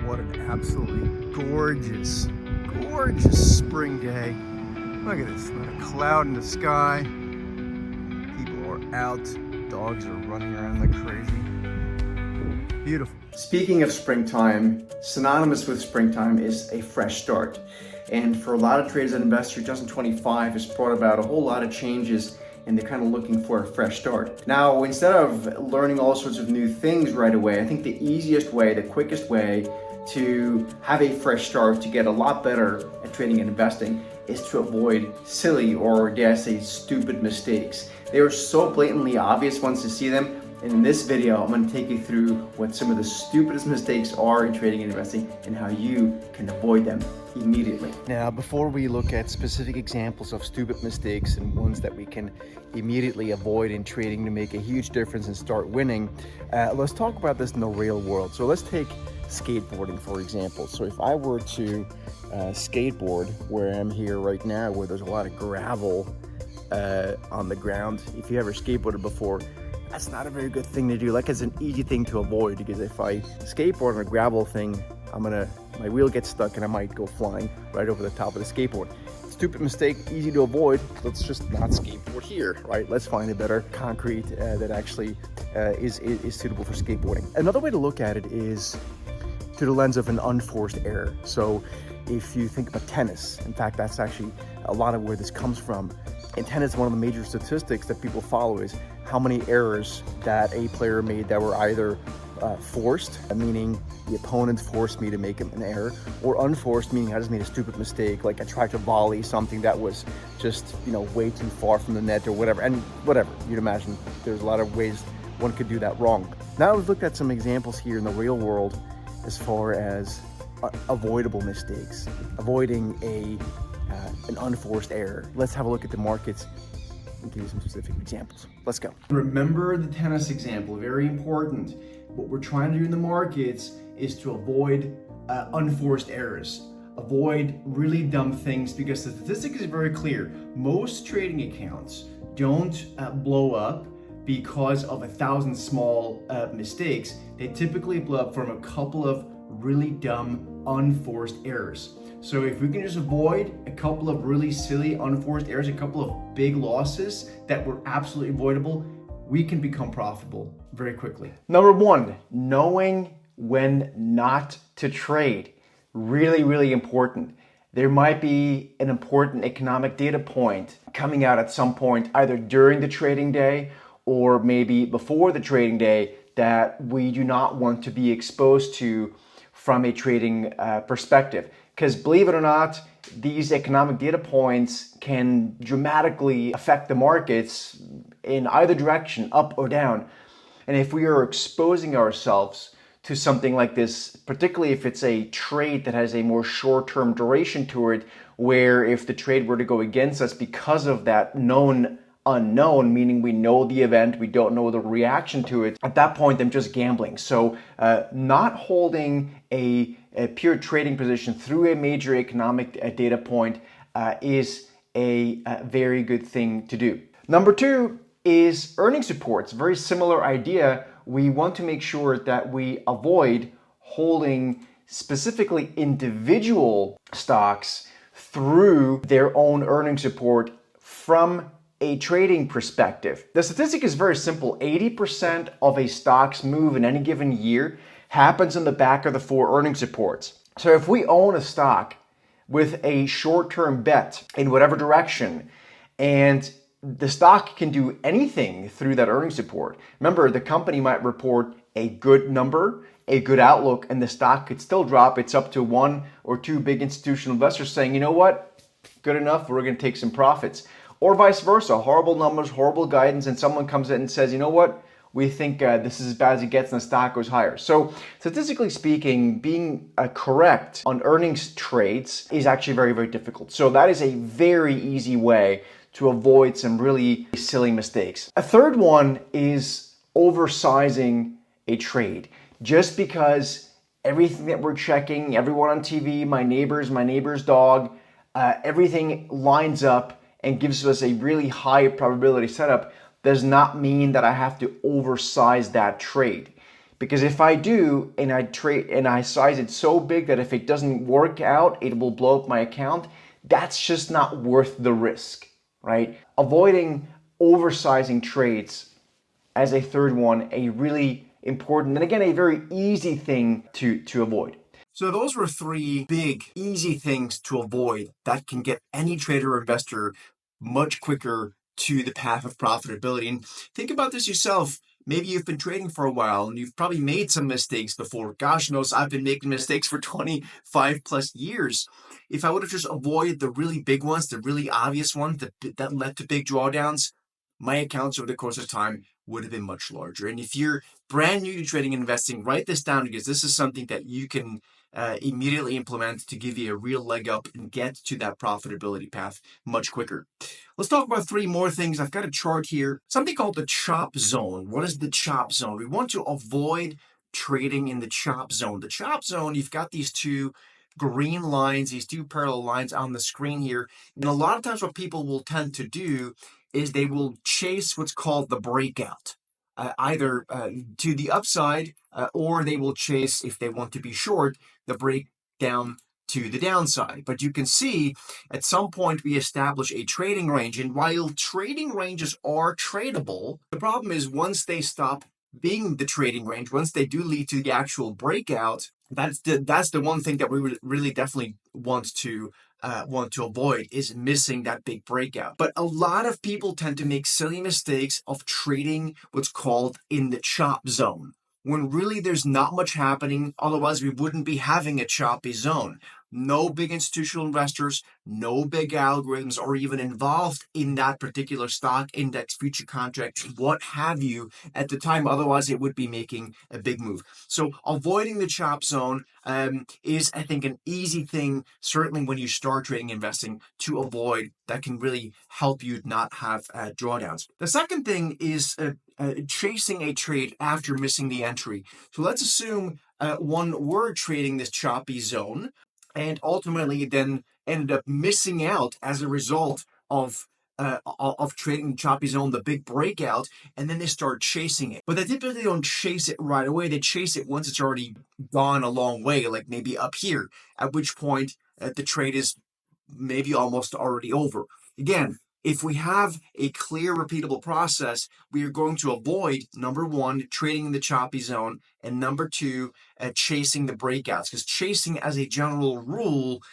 What an absolutely gorgeous, gorgeous spring day. Look at this, not a cloud in the sky. People are out, dogs are running around like crazy. Beautiful. Speaking of springtime, synonymous with springtime is a fresh start. And for a lot of traders and investors, 2025 has brought about a whole lot of changes and they're kind of looking for a fresh start. Now, instead of learning all sorts of new things right away, I think the easiest way, the quickest way to have a fresh start, to get a lot better at trading and investing, is to avoid silly or dare I say stupid mistakes. They are so blatantly obvious once you see them. And in this video, I'm going to take you through what some of the stupidest mistakes are in trading and investing and how you can avoid them immediately. Now, before we look at specific examples of stupid mistakes and ones that we can immediately avoid in trading to make a huge difference and start winning, let's talk about this in the real world. So let's take skateboarding, for example. So if I were to skateboard where I'm here right now, where there's a lot of gravel on the ground, if you ever skateboarded before, that's not a very good thing to do. Like, it's an easy thing to avoid, because if I skateboard on a gravel thing, my wheel gets stuck and I might go flying right over the top of the skateboard. Stupid mistake, easy to avoid. Let's just not skateboard here, right? Let's find a better concrete that actually is suitable for skateboarding. Another way to look at it is through the lens of an unforced error. So if you think about tennis, in fact, that's actually a lot of where this comes from. In tennis, one of the major statistics that people follow is how many errors that a player made that were either forced, meaning the opponent forced me to make an error, or unforced, meaning I just made a stupid mistake, like I tried to volley something that was just, way too far from the net or whatever. And whatever, you'd imagine there's a lot of ways one could do that wrong. Now we've looked at some examples here in the real world as far as avoidable mistakes, avoiding an unforced error. Let's have a look at the markets and give you some specific examples. Let's go. Remember the tennis example, very important. What we're trying to do in the markets is to avoid unforced errors. Avoid really dumb things, because the statistic is very clear. Most trading accounts don't blow up because of 1,000 small mistakes. They typically blow up from a couple of really dumb unforced errors. So if we can just avoid a couple of really silly unforced errors, a couple of big losses that were absolutely avoidable, we can become profitable very quickly. Number one, knowing when not to trade. Really, really important. There might be an important economic data point coming out at some point, either during the trading day or maybe before the trading day, that we do not want to be exposed to from a trading perspective. Because believe it or not, these economic data points can dramatically affect the markets in either direction, up or down. And if we are exposing ourselves to something like this, particularly if it's a trade that has a more short-term duration to it, where if the trade were to go against us because of that known unknown, meaning we know the event, we don't know the reaction to it, at that point I'm just gambling. So not holding a pure trading position through a major economic data point is a very good thing to do. Number two is earnings reports. Very similar idea. We want to make sure that we avoid holding specifically individual stocks through their own earnings report from a trading perspective. The statistic is very simple. 80% of a stock's move in any given year happens in the back of the 4 earnings reports. So if we own a stock with a short-term bet in whatever direction, and the stock can do anything through that earnings report. Remember, the company might report a good number, a good outlook, and the stock could still drop. It's up to 1 or 2 big institutional investors saying, you know what, good enough, we're going to take some profits. Or vice versa, horrible numbers, horrible guidance, and someone comes in and says, you know what, we think this is as bad as it gets and the stock goes higher. So statistically speaking, being correct on earnings trades is actually very, very difficult. So that is a very easy way to avoid some really silly mistakes. A third one is oversizing a trade. Just because everything that we're checking, everyone on TV, my neighbor's dog, everything lines up and gives us a really high probability setup does not mean that I have to oversize that trade. Because if I do and I trade and I size it so big that if it doesn't work out, it will blow up my account, that's just not worth the risk, right? Avoiding oversizing trades as a third one, a really important and again a very easy thing to avoid. So those were three big, easy things to avoid that can get any trader or investor much quicker to the path of profitability. And think about this yourself. Maybe you've been trading for a while and you've probably made some mistakes before. Gosh knows I've been making mistakes for 25 plus years. If I would have just avoided the really big ones, the really obvious ones that led to big drawdowns, my accounts over the course of time would have been much larger. And if you're brand new to trading and investing, write this down because this is something that you can immediately implement to give you a real leg up and get to that profitability path much quicker. Let's talk about three more things. I've got a chart here, something called the chop zone. What is the chop zone? We want to avoid trading in the chop zone. The chop zone, you've got these two green lines, these two parallel lines on the screen here. And a lot of times what people will tend to do is they will chase what's called the breakout. Either to the upside or they will chase, if they want to be short, the breakdown to the downside. But you can see at some point we establish a trading range. And while trading ranges are tradable, the problem is once they stop being the trading range, once they do lead to the actual breakout, that's the one thing that we really definitely want to avoid is missing that big breakout. But a lot of people tend to make silly mistakes of trading what's called in the chop zone, when really there's not much happening. Otherwise, we wouldn't be having a choppy zone. No big institutional investors, no big algorithms are even involved in that particular stock, index, future contract, what have you at the time. Otherwise, it would be making a big move. So avoiding the chop zone is, I think, an easy thing, certainly when you start trading investing, to avoid. That can really help you not have drawdowns. The second thing is chasing a trade after missing the entry. So let's assume one were trading this choppy zone and ultimately then ended up missing out as a result of trading choppy zone, the big breakout, and then they start chasing it. But they typically don't chase it right away. They chase it once it's already gone a long way, like maybe up here, at which point the trade is maybe almost already over. Again, if we have a clear, repeatable process, we are going to avoid, number one, trading in the choppy zone, and number two, chasing the breakouts. Because chasing, as a general rule,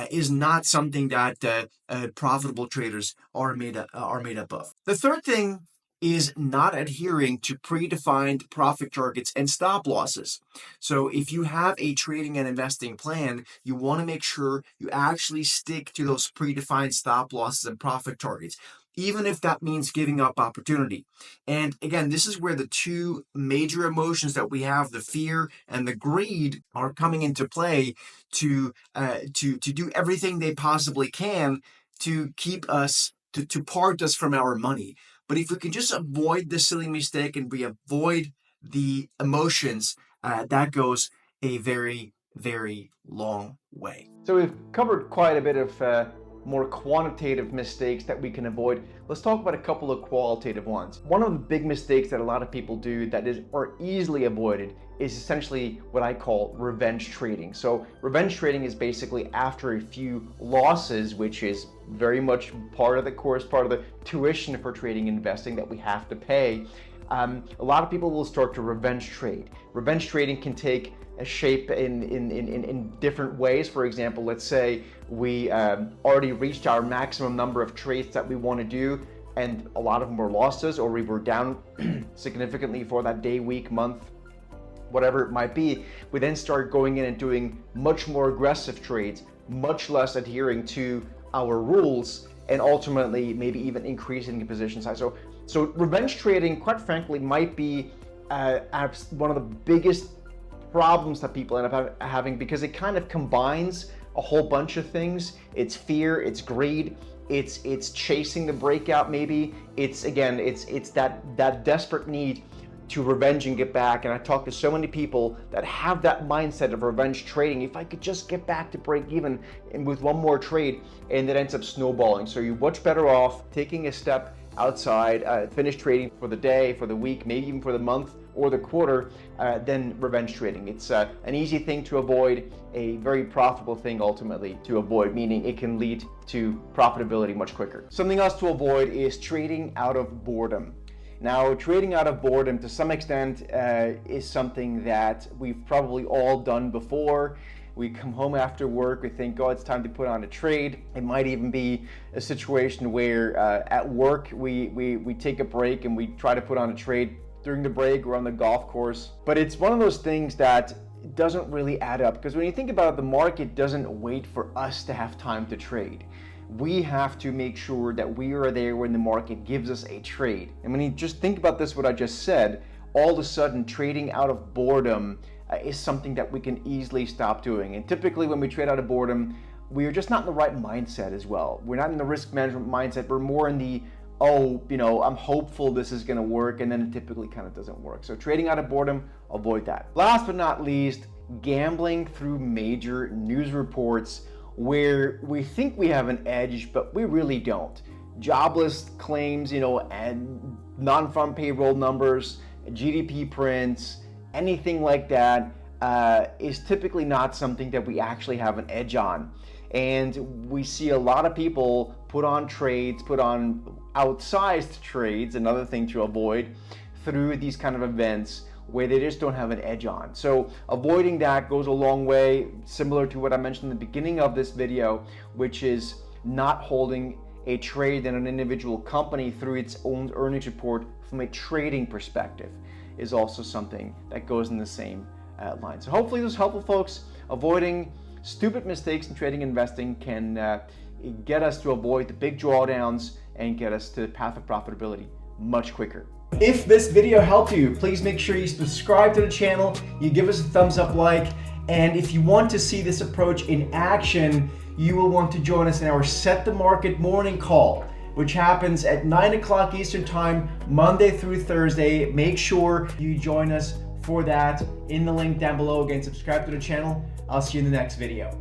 is not something that profitable traders are made up of. The third thing is not adhering to predefined profit targets and stop losses. So if you have a trading and investing plan, you want to make sure you actually stick to those predefined stop losses and profit targets, even if that means giving up opportunity. And again, this is where the two major emotions that we have, the fear and the greed, are coming into play to do everything they possibly can to keep us, to part us from our money. But if we can just avoid the silly mistake and we avoid the emotions, that goes a very, very long way. So we've covered quite a bit of more quantitative mistakes that we can avoid. Let's talk about a couple of qualitative ones. One of the big mistakes that a lot of people do that are easily avoided is essentially what I call revenge trading. So revenge trading is basically after a few losses, which is very much part of the course, part of the tuition for trading and investing that we have to pay. A lot of people will start to revenge trade. Revenge trading can take a shape in different ways. For example, let's say we already reached our maximum number of trades that we want to do, and a lot of them were losses, or we were down significantly for that day, week, month, whatever it might be. We then start going in and doing much more aggressive trades, much less adhering to our rules, and ultimately maybe even increasing the position size. So revenge trading, quite frankly, might be one of the biggest problems that people end up having, because it kind of combines a whole bunch of things. It's fear, it's greed, it's chasing the breakout maybe. It's that desperate need to revenge and get back. And I talk to so many people that have that mindset of revenge trading. If I could just get back to break even and with one more trade, and it ends up snowballing. So you're much better off taking a step outside, finish trading for the day, for the week, maybe even for the month, or the quarter than revenge trading. It's an easy thing to avoid, a very profitable thing ultimately to avoid, meaning it can lead to profitability much quicker. Something else to avoid is trading out of boredom. Now, trading out of boredom to some extent is something that we've probably all done before. We come home after work, we think, oh, it's time to put on a trade. It might even be a situation where at work we take a break and we try to put on a trade during the break or on the golf course. But it's one of those things that doesn't really add up, because when you think about it, the market doesn't wait for us to have time to trade. We have to make sure that we are there when the market gives us a trade. And when you just think about this, what I just said, all of a sudden trading out of boredom is something that we can easily stop doing. And typically when we trade out of boredom, we are just not in the right mindset as well. We're not in the risk management mindset. We're more in the, oh, you know, I'm hopeful this is gonna work, and then it typically kind of doesn't work. So trading out of boredom, avoid that. Last but not least, gambling through major news reports where we think we have an edge, but we really don't. Jobless claims, you know, and non-farm payroll numbers, GDP prints, anything like that is typically not something that we actually have an edge on. And we see a lot of people put on trades, put on outsized trades, another thing to avoid, through these kind of events where they just don't have an edge on. So avoiding that goes a long way, similar to what I mentioned in the beginning of this video, which is not holding a trade in an individual company through its own earnings report from a trading perspective is also something that goes in the same line. So hopefully this is helpful, folks. Avoiding stupid mistakes in trading and investing can get us to avoid the big drawdowns and get us to the path of profitability much quicker. If this video helped you, please make sure you subscribe to the channel, you give us a thumbs up like, and if you want to see this approach in action, you will want to join us in our Set the Market morning call, which happens at 9 o'clock Eastern Time, Monday through Thursday. Make sure you join us for that in the link down below. Again, subscribe to the channel. I'll see you in the next video.